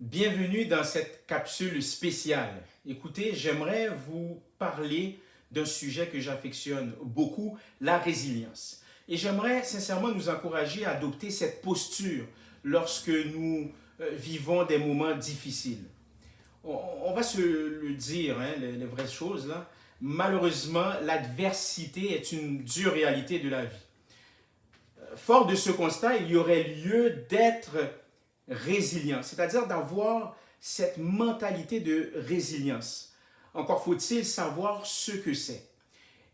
Bienvenue dans cette capsule spéciale. Écoutez, j'aimerais vous parler d'un sujet que j'affectionne beaucoup, la résilience. Et j'aimerais sincèrement nous encourager à adopter cette posture lorsque nous vivons des moments difficiles. On va se le dire, hein, les vraies choses là. Malheureusement, l'adversité est une dure réalité de la vie. Fort de ce constat, il y aurait lieu d'être résilient, c'est-à-dire d'avoir cette mentalité de résilience. Encore faut-il savoir ce que c'est.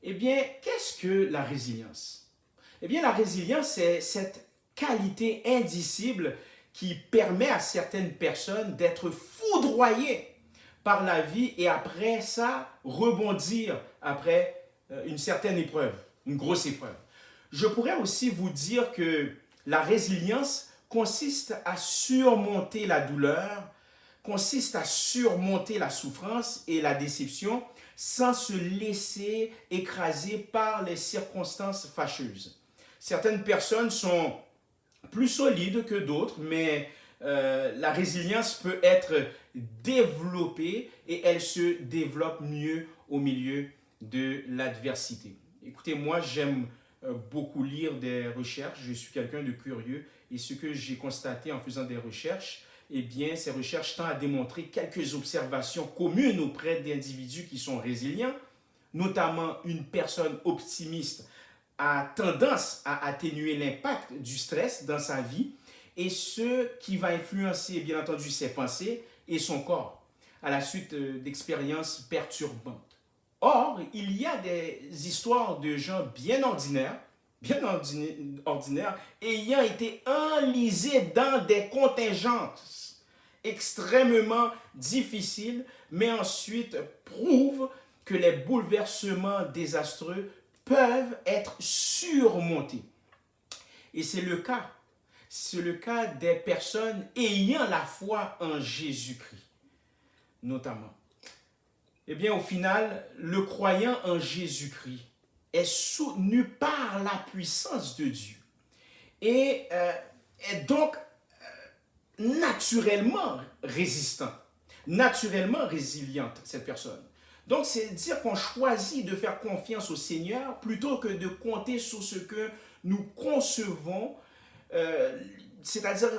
Eh bien, qu'est-ce que la résilience? Eh bien, la résilience, c'est cette qualité indicible qui permet à certaines personnes d'être foudroyées par la vie et après ça, rebondir après une certaine épreuve, une grosse épreuve. Je pourrais aussi vous dire que la résilience consiste à surmonter la douleur, consiste à surmonter la souffrance et la déception sans se laisser écraser par les circonstances fâcheuses. Certaines personnes sont plus solides que d'autres, mais la résilience peut être développée et elle se développe mieux au milieu de l'adversité. Écoutez, moi j'aime beaucoup lire des recherches, je suis quelqu'un de curieux et ce que j'ai constaté en faisant des recherches, eh bien, ces recherches tendent à démontrer quelques observations communes auprès d'individus qui sont résilients, notamment une personne optimiste a tendance à atténuer l'impact du stress dans sa vie et ce qui va influencer, bien entendu, ses pensées et son corps à la suite d'expériences perturbantes. Or, il y a des histoires de gens bien ordinaires, ayant été enlisés dans des contingences extrêmement difficiles, mais ensuite prouvent que les bouleversements désastreux peuvent être surmontés. Et c'est le cas. C'est le cas des personnes ayant la foi en Jésus-Christ, notamment. Eh bien, au final, le croyant en Jésus-Christ est soutenu par la puissance de Dieu et est donc naturellement résistant, naturellement résiliente, cette personne. Donc, c'est dire qu'on choisit de faire confiance au Seigneur plutôt que de compter sur ce que nous concevons, c'est-à-dire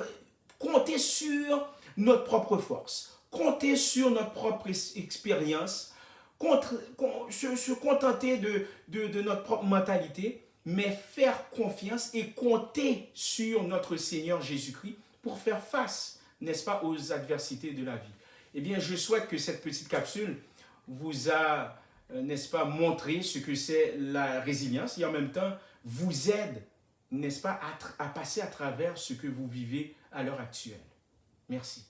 compter sur notre propre force, compter sur notre propre expérience, se contenter de notre propre mentalité, mais faire confiance et compter sur notre Seigneur Jésus-Christ pour faire face, n'est-ce pas, aux adversités de la vie. Eh bien, je souhaite que cette petite capsule vous a, n'est-ce pas, montré ce que c'est la résilience et en même temps vous aide, n'est-ce pas, à passer à travers ce que vous vivez à l'heure actuelle. Merci.